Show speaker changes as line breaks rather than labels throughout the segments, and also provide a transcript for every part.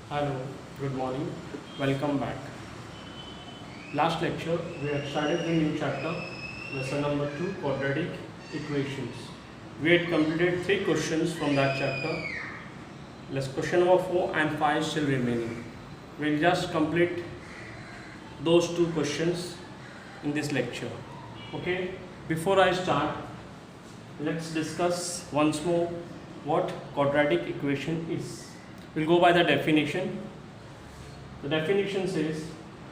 Hello, good morning. Welcome back. Last lecture we had started the new chapter, lesson number 2, quadratic equations. We had completed 3 questions from that chapter. Question number 4 and 5 still remaining. We'll just complete those 2 questions in this lecture. Okay, before I start, let's discuss once more what quadratic equation is. We'll go by the definition. The definition says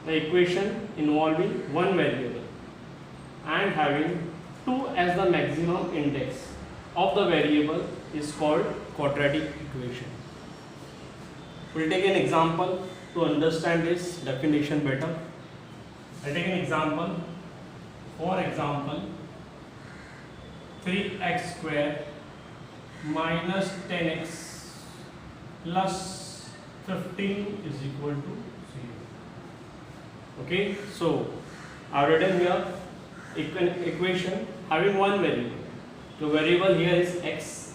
the equation involving one variable and having 2 as the maximum index of the variable is called quadratic equation. We'll take an example to understand this definition better. I'll take an example. For example, 3x square minus 10x plus 15 is equal to 0. Okay, so I've written here equation having one variable. The variable here is x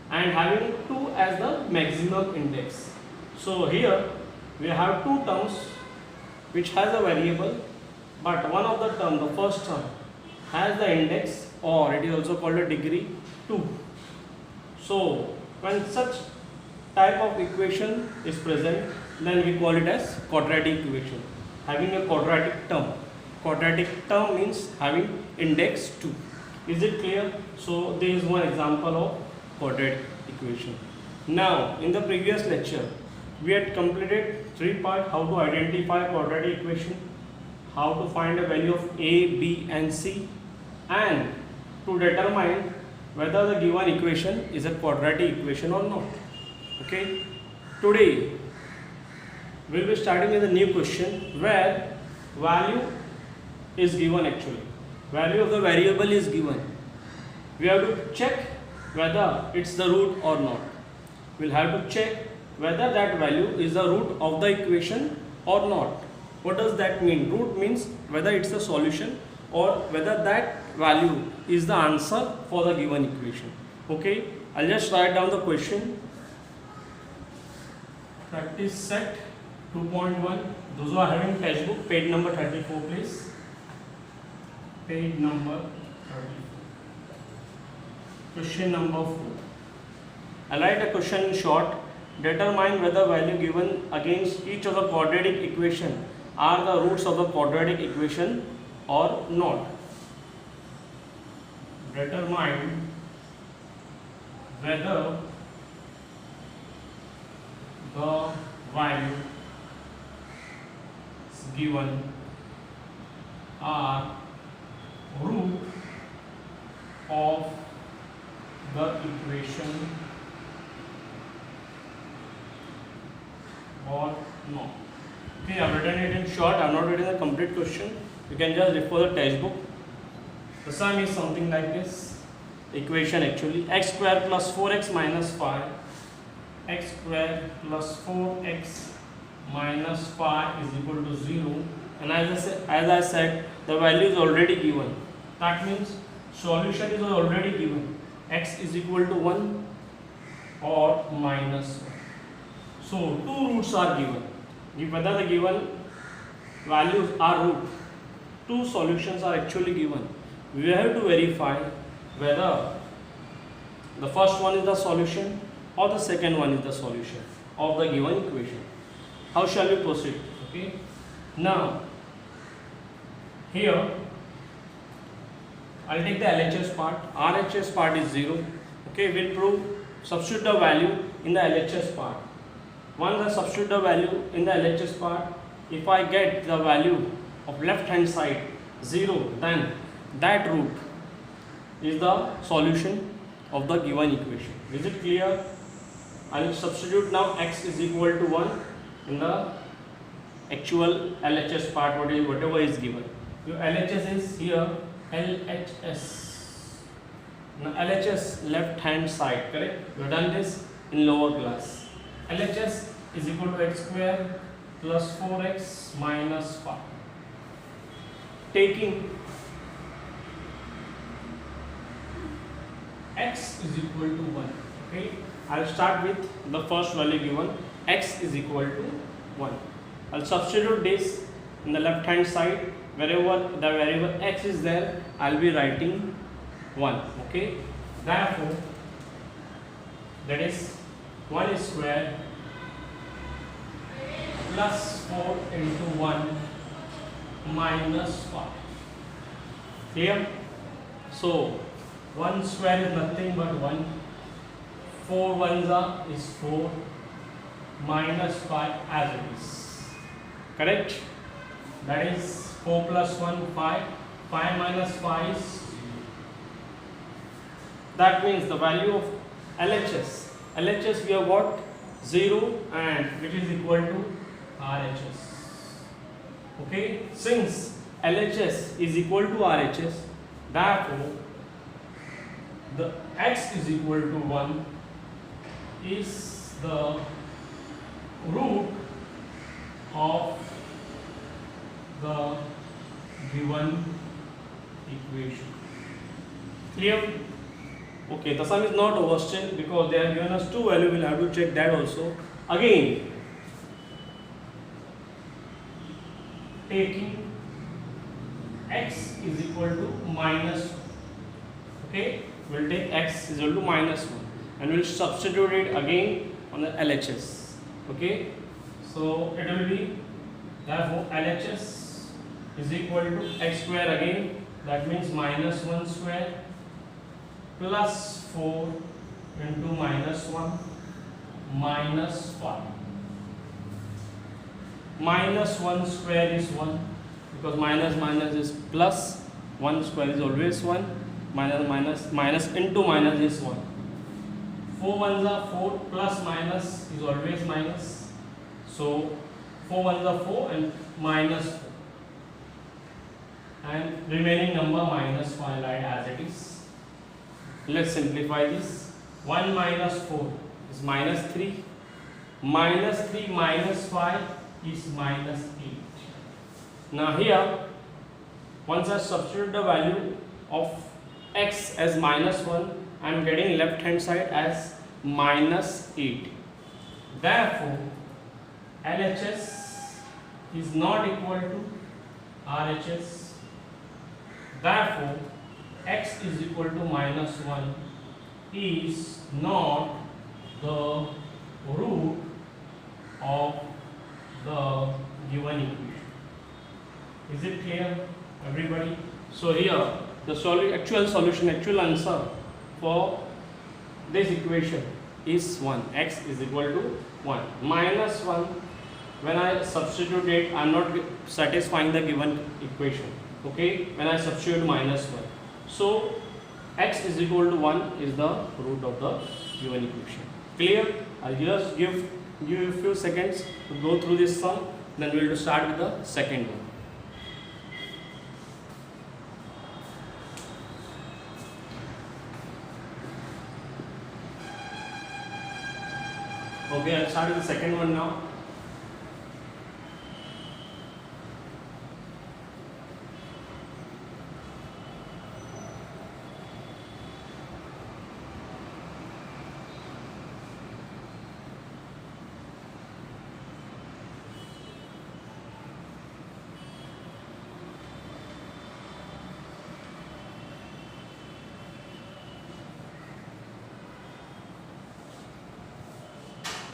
and having 2 as the maximum index. So here we have two terms which has a variable, but one of the term, the first term, has the index, or it is also called a degree 2. So when such type of equation is present, then we call it as quadratic equation, having a quadratic term. Quadratic term means having index 2. Is it clear? So there is one example of quadratic equation. Now in the previous lecture we had completed 3 parts: how to identify quadratic equation, how to find a value of a, b and c, and to determine whether the given equation is a quadratic equation or not. Okay, today we will be starting with a new question where value is given. Actually, value of the variable is given. We have to check whether it's the root or not. We'll have to check whether that value is the root of the equation or not. What does that mean? Root means whether it's the solution or whether that value is the answer for the given equation. Okay, I'll just write down the question. Practice set 2.1. Those who are having textbook, page number 34 please. Page number 34. Question number 4. I'll write a question in short. Determine whether value given against each of the quadratic equation are the roots of the quadratic equation or not. Determine whether the value given are root of the equation or not. Okay, I have written it in short. I have not written the complete question. You can just refer the textbook. The sum is something like this. Equation actually: x square plus 4x minus 5. X square plus 4x minus 5 is equal to 0. And as I said, the value is already given. That means solution is already given. X is equal to 1 or minus 1. So two roots are given. Whether the given values are root, two solutions are actually given. We have to verify whether the first one is the solution or the second one is the solution of the given equation. How shall we proceed? Okay. Now here I'll take the LHS part. RHS part is 0. Okay, we'll prove substitute the value in the LHS part. Once I substitute the value in the LHS part, if I get the value of left hand side 0, then that root is the solution of the given equation. Is it clear? I will substitute now x is equal to 1 in the actual LHS part, whatever is given. Your LHS is here LHS. Now LHS left hand side, correct? We have done this in lower class. LHS is equal to x square plus 4x minus 5. Taking x is equal to 1. Okay, I'll start with the first value given, x is equal to 1. I'll substitute this in the left hand side. Wherever the variable x is there, I'll be writing 1. Okay, therefore that is 1 square plus 4 into 1 minus 5. Clear? So 1 square is nothing but 1. 4 ones are is 4 minus 5 as it is. Correct? That is 4 plus 1 5. 5 minus 5 is 0. That means the value of LHS we have got 0 and which is equal to RHS. Okay, since LHS is equal to RHS, therefore the x is equal to 1 is the root of the given equation. Clear? Okay, the sum is not over still because they have given us two values. We'll have to check that also. Again, taking x is equal to minus 1. Okay, we'll take x is equal to minus 1 and we'll substitute it again on the LHS. Okay, so it will be therefore LHS is equal to x square again, that means minus 1 square plus 4 into minus 1 minus 5. Minus 1 square is 1 because minus minus is plus, 1 square is always 1, minus into minus is 1. 4 ones are 4 plus minus is always minus, so 4 ones are 4 and minus 4 and remaining number minus 5 write as it is. Let's simplify this. 1 minus 4 is minus 3, minus 3 minus 5 is minus 8. Now here, once I substitute the value of x as minus 1, I am getting left hand side as minus 8. Therefore, LHS is not equal to RHS. Therefore, x is equal to minus 1 is not the root of the given equation. Is it clear, everybody? So here the actual answer for this equation is 1. X is equal to 1. Minus 1, when I substitute it, I am not satisfying the given equation. Okay, when I substitute minus 1. So x is equal to 1 is the root of the given equation. Clear? I'll just give you a few seconds to go through this sum, then we will start with the second one. Okay, I'll start with the second one now.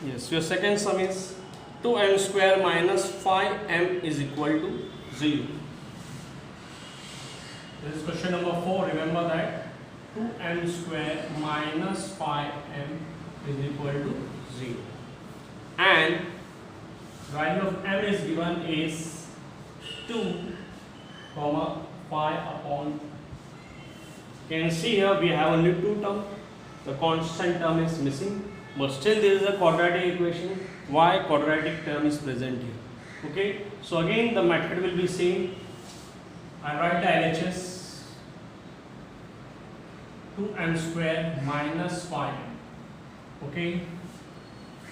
Yes, your second sum is 2m square minus 5m is equal to 0. This is question number 4. Remember that 2m square minus 5m is equal to 0. And value of m is given is 2 comma 5 upon. You can see here we have only two terms. The constant term is missing. But still there is a quadratic equation. Why quadratic term is present here? Okay. So again the method will be same. I write the LHS 2m square minus 5m. Okay.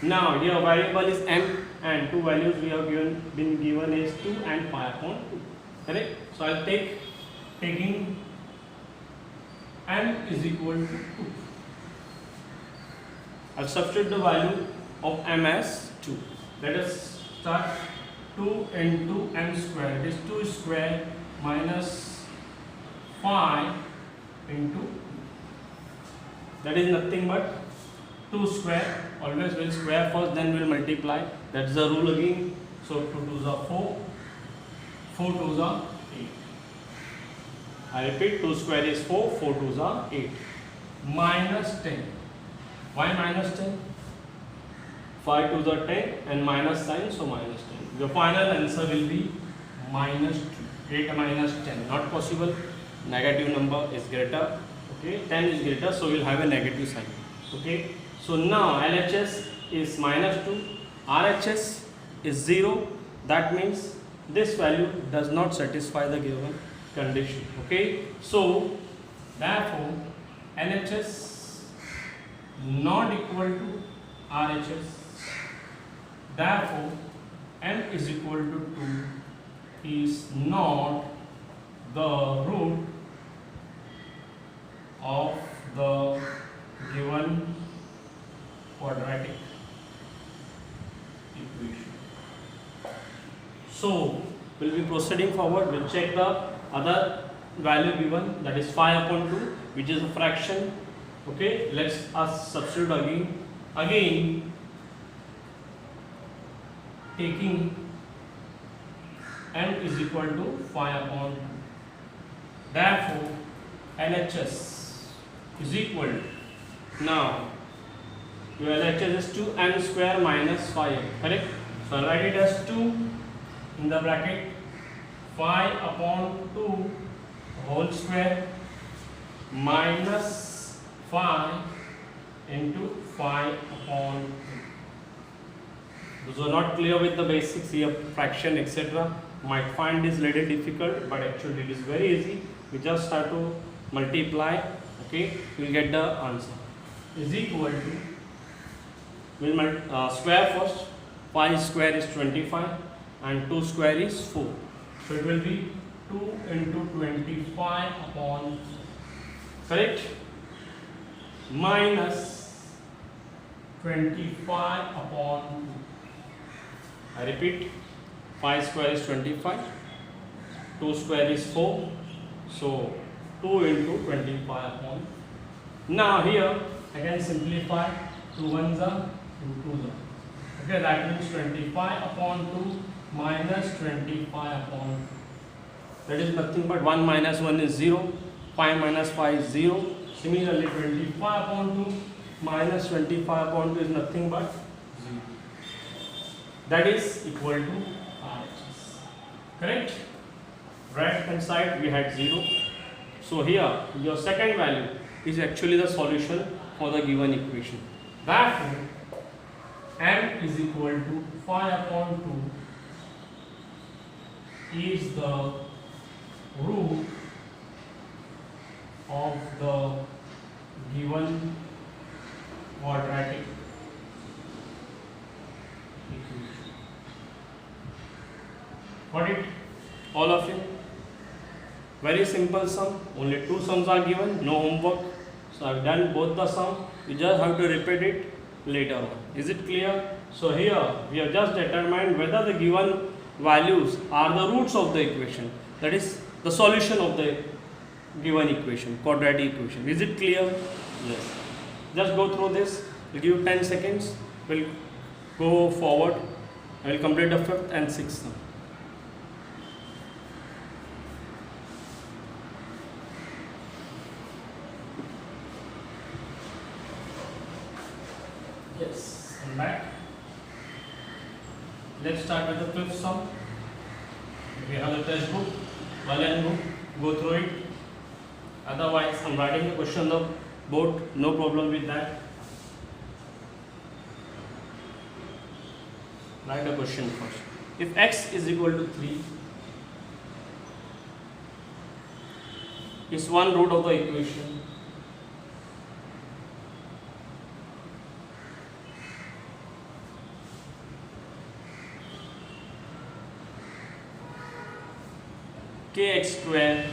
Now here variable is m and two values we have been given is 2 and 5 upon 2. Correct. So I'll taking m is equal to 2. I'll substitute the value of m as 2. Let us start. 2 into m square, it is 2 square minus 5 into, that is nothing but 2 square. Always we'll square first, then we'll multiply. That's the rule again. So 2 2s are 4, 4 2s are 8. I repeat, 2 square is 4, 4 2s are 8. Minus 10. Why minus 10? 5 2s are 10 and minus sign, so minus 10. The final answer will be minus 2. 8 minus 10. Not possible. Negative number is greater. Okay, 10 is greater, so we'll have a negative sign. Okay, so now LHS is minus 2, RHS is 0. That means this value does not satisfy the given condition. Okay, so therefore LHS not equal to RHS. Therefore m is equal to 2 is not the root of the given quadratic equation. So we'll be proceeding forward. We'll check the other value given, that is 5 upon 2, which is a fraction. Okay, let's substitute again taking m is equal to 5 upon 2. Therefore LHS is equal to, now your LHS is 2m square minus 5m, correct? So I'll write it as 2 in the bracket, 5 upon 2 whole square minus 5 into 5 upon 2. Those are not clear with the basics here, fraction etc. might find this little difficult, but actually it is very easy. We just have to multiply. Okay, we'll get the answer. Is equal to, we'll square first. 5 square is 25 and 2 square is 4. So it will be 2 into 25 upon, correct, minus 25 upon 2. I repeat, 5 square is 25, 2 square is 4, so 2 into 25 upon. Now here I can simplify, 2 1s are 2 2s are. Okay, that means 25 upon 2 minus 25 upon 2. That is nothing but 1 minus 1 is 0, 5 minus 5 is 0. Similarly 25 upon 2 minus 25 upon 2 is nothing but 0. That is equal to RHS. Correct? Right hand side we had 0. So here your second value is actually the solution for the given equation. Therefore m is equal to 5 upon 2 is the root of the given quadratic equation. Got it? All of you? Very simple sum. Only 2 sums are given. No homework. So I've done both the sum. You just have to repeat it later on. Is it clear? So here we have just determined whether the given values are the roots of the equation. That is the solution of the given equation, quadratic equation. Is it clear? Yes. Just go through this. We'll give you 10 seconds. We'll go forward. I will complete the 5th and 6th sum. Yes, I'm back. Let's start with the 5th sum. We have the test book, Valiant book. Go through it. Otherwise, I'm writing the question on the board. No problem with that. Write the question first. If x is equal to 3, is one root of the equation. Kx square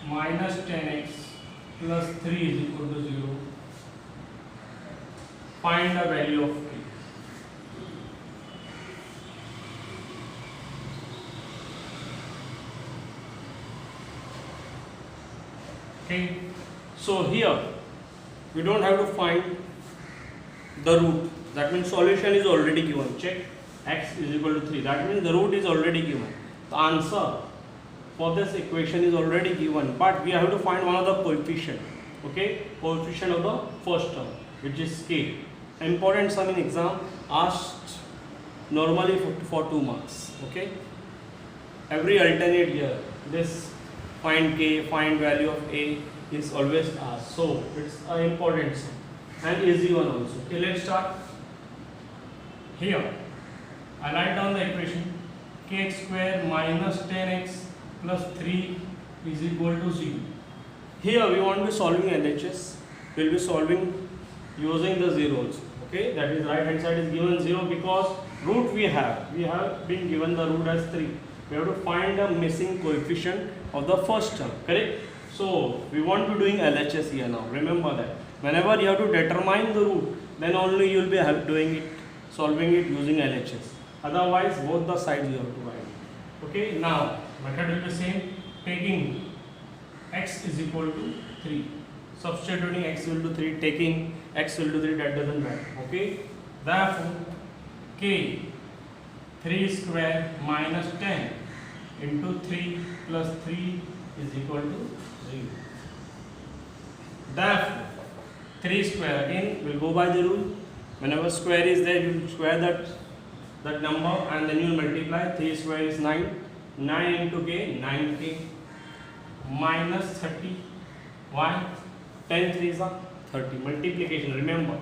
minus 10x plus 3 is equal to 0. find the value of k. Okay, so here we don't have to find the root. That means solution is already given. Check, x is equal to 3. That means the root is already given. The answer for this equation is already given, but we have to find one of the coefficient. Okay, coefficient of the first term, which is k. Important sum in exam asked normally for 2 marks. Okay, every alternate year this find k, find value of a is always asked. So it's an important sum and easy one also. Okay, let's start. Here I write down the equation kx square minus 10x plus 3 is equal to 0. Here we want to be solving LHS. We will be solving using the zeros. Okay, that is right hand side is given 0 because root we have been given the root as 3. We have to find the missing coefficient of the first term, correct? So we want to be doing LHS here now. Remember that whenever you have to determine the root, then only you will be doing it, solving it using LHS. Otherwise both the sides you have to write. Okay, now method will be same, taking x is equal to 3, substituting x equal to 3, taking x equal to 3, that doesn't matter. Okay, therefore k 3 square minus 10 into 3 plus 3 is equal to 0. Therefore 3 square, again we will go by the rule, whenever square is there you will square that number and then you will multiply. 3 square is 9, 9 into k, 9k minus 30. Why? 10 3s are 30. Multiplication, remember.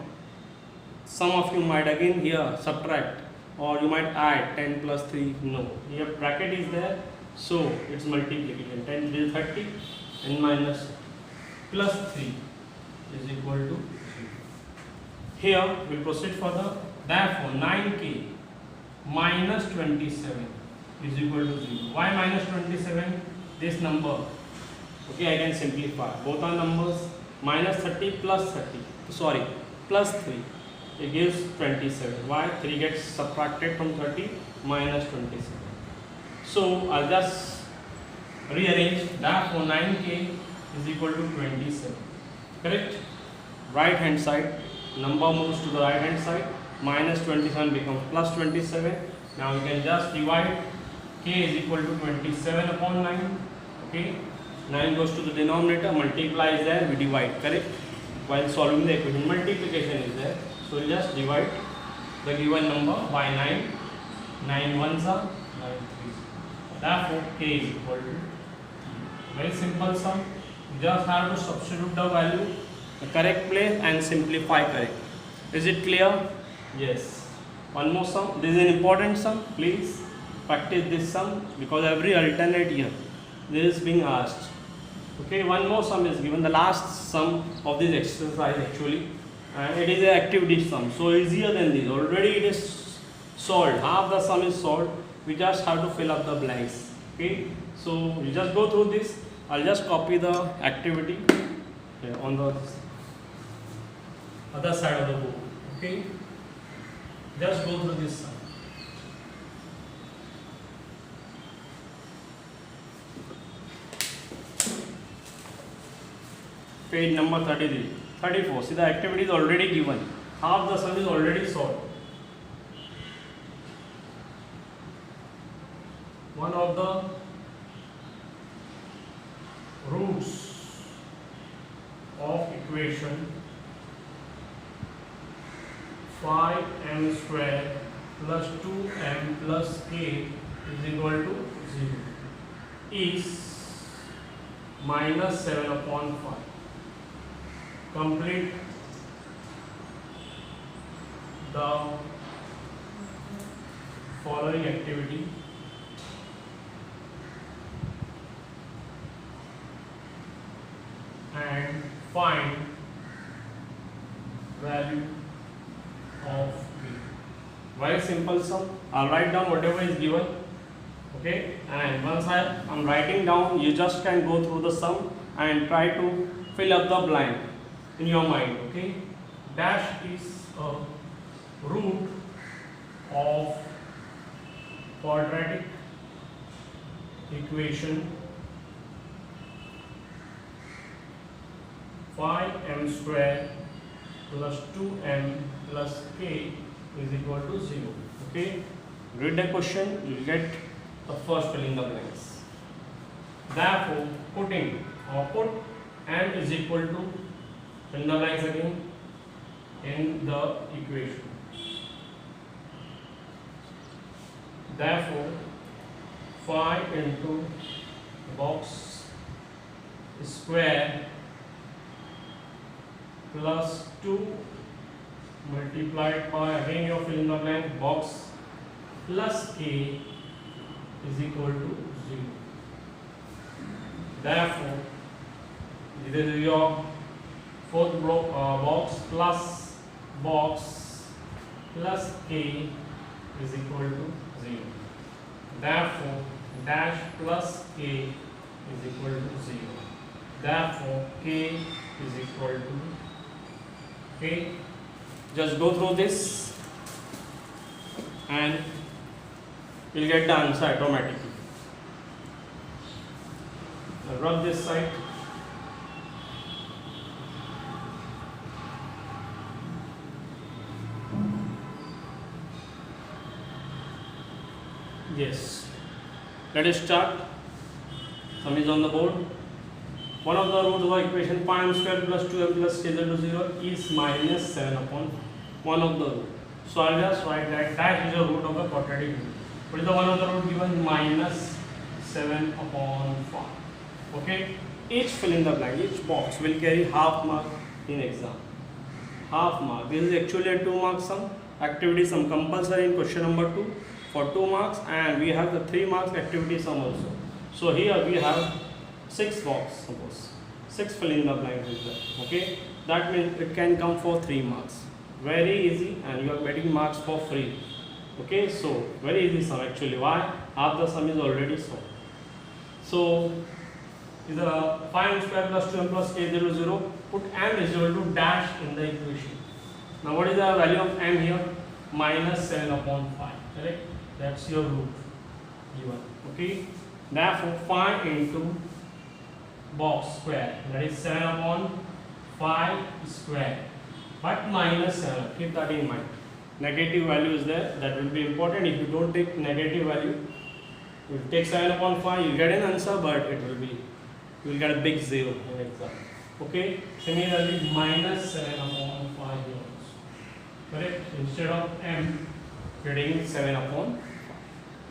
Some of you might again here subtract or you might add 10 plus 3. No, here bracket is there, so it's multiplication. 10 is 30 and minus plus 3 is equal to 0. Here we'll proceed further. Therefore 9k minus 27 is equal to 0. Why minus 27? This number, okay, I can simplify. Both are numbers. Minus 30 plus 30, sorry, plus 3, it gives 27. Why? 3 gets subtracted from 30, minus 27. So I'll just rearrange that. For 9k is equal to 27, correct? Right hand side, number moves to the right hand side, minus 27 becomes plus 27. Now you can just divide. K is equal to 27 upon 9. Okay, 9 goes to the denominator, multiply is there, we divide, correct? While solving the equation, multiplication is there, so we'll just divide the given number by 9. 9 ones are 9 threes. Therefore k is equal to, very simple sum. You just have to substitute the value, the correct place and simplify correct. Is it clear? Yes. One more sum. This is an important sum. Please practice this sum because every alternate year this is being asked. Okay, one more sum is given, the last sum of this exercise actually, and it is an activity sum, so easier than this. Already it is solved, half the sum is solved, we just have to fill up the blanks. Okay, so you just go through this. I'll just copy the activity on the other side of the book. Okay, just go through this sum. Page number 33, 34. See, the activity is already given. Half the sum is already solved. One of the roots of equation 5m square plus 2m plus k is equal to 0 is minus 7 upon 5. Complete the following activity. And find value of b. Very simple sum. I'll write down whatever is given. Okay, and once I'm writing down, you just can go through the sum and try to fill up the blank in your mind. Okay, dash is a root of quadratic equation 5m square plus 2m plus k is equal to 0. Okay, read the question, you will get the first fill in the blanks. Therefore, put m is equal to, fill in the blanks again in the equation. Therefore, 5 into box square plus 2 multiplied by, again you fill in the blank, box plus k is equal to 0. Therefore, this is your fourth block, box plus k is equal to 0. Therefore, dash plus k is equal to 0. Therefore, k is equal to, okay, just go through this and you'll get the answer automatically. Now rub this side. Yes. Let us start. Sum is on the board. One of the roots of equation 5m square plus 2m plus k equal to 0 is minus 7 upon one of the root. So I'll just write that dash is a root of the quadratic root. What is the one of the root given? Minus 7 upon 5. Okay. Each fill in the blank, each box will carry half mark in exam. Half mark. This is actually a 2 mark sum. Activity sum compulsory in question number 2 for 2 marks, and we have the 3 marks activity sum also. So here we have 6 box, suppose 6 fill in the blank is there. Okay, that means it can come for 3 marks. Very easy, and you are getting marks for free. Okay, so very easy sum actually. Why? Half the sum is already solved. So is a 5m square plus 2m plus k 0 0. Put m is equal to dash in the equation. Now what is the value of m here? Minus 7 upon 5. Correct? That's your root given. Okay. Therefore 5 into box square, that is 7 upon 5 square, but minus 7. Keep that in mind. Negative value is there. That will be important. If you don't take negative value, you take 7 upon 5, you get an answer, but it will be, you will get a big 0 in exam. Okay. Similarly, minus 7 upon 5 here also. Correct? Instead of m, getting 7 upon 5.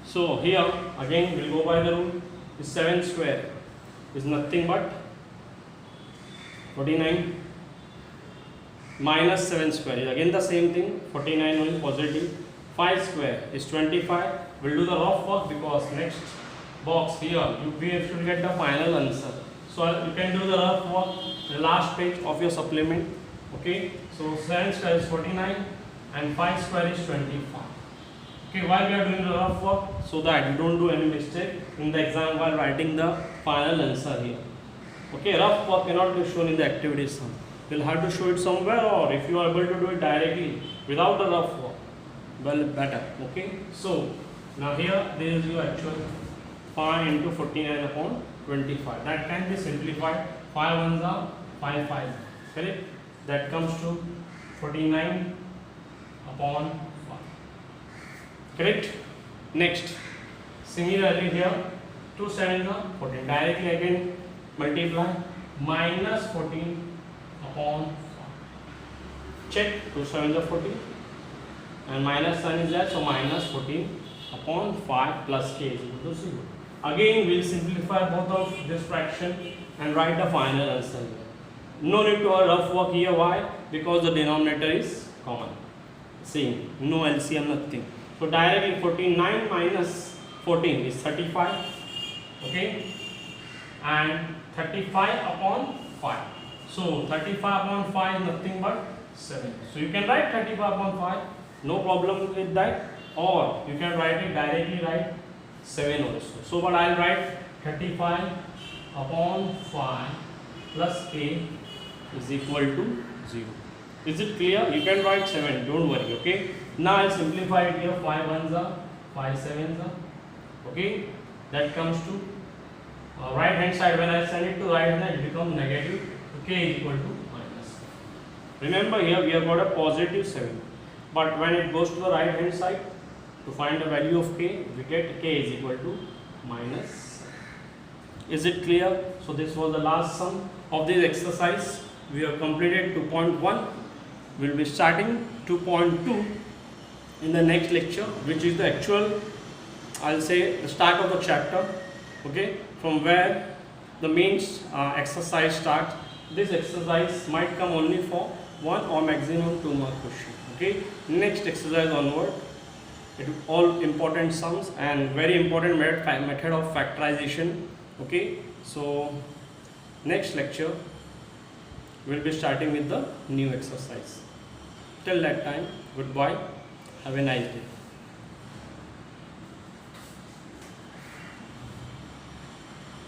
So here again we'll go by the rule. Is 7 square is nothing but 49 minus 7 square is again the same thing, 49 only positive. 5 square is 25. We'll do the rough work because next box here you should get the final answer. So you can do the rough work the last page of your supplement. Okay, so 7 square is 49 and 5 square is 25. Okay, why we are doing the rough work? So that you don't do any mistake in the exam while writing the final answer here. Okay, rough work cannot be shown in the activity sum. You'll have to show it somewhere, or if you are able to do it directly without the rough work, well, better. Okay, so now here there is your actual 5 into 49 upon 25. That can be simplified. 5 ones are 5 5. Correct? That comes to 49 upon 5. Correct? Next, similarly here 2 7 are 14. Directly again multiply minus 14 upon 5. Check 2 7 are 14 and minus sign is there, so minus 14 upon 5 plus k is equal to 0. Again we will simplify both of this fraction and write the final answer here. No need to a rough work here. Why? Because the denominator is common. Same. No LCM, nothing. So directly 49 minus 14 is 35. Okay. And 35 upon 5. So 35 upon 5 is nothing but 7. So you can write 35 upon 5. No problem with that. Or you can write it directly, write 7 also. So but I will write 35 upon 5 plus k is equal to 0. Is it clear? You can write 7, don't worry, okay? Now I'll simplify it here. 5 ones are, 5 sevens are, okay? That comes to right hand side. When I send it to right hand, it becomes negative. So k is equal to minus. Remember here we have got a positive 7. But when it goes to the right hand side, to find the value of k, we get k is equal to minus 7. Is it clear? So this was the last sum of this exercise. We have completed 2.1. We will be starting 2.2 in the next lecture, which is the actual, I'll say, the start of the chapter, okay, from where the main exercise starts. This exercise might come only for 1 or maximum 2 mark question, okay. Next exercise onward, it all important sums and very important method of factorization, okay. So next lecture we'll be starting with the new exercise. Till that time, goodbye, have a nice day.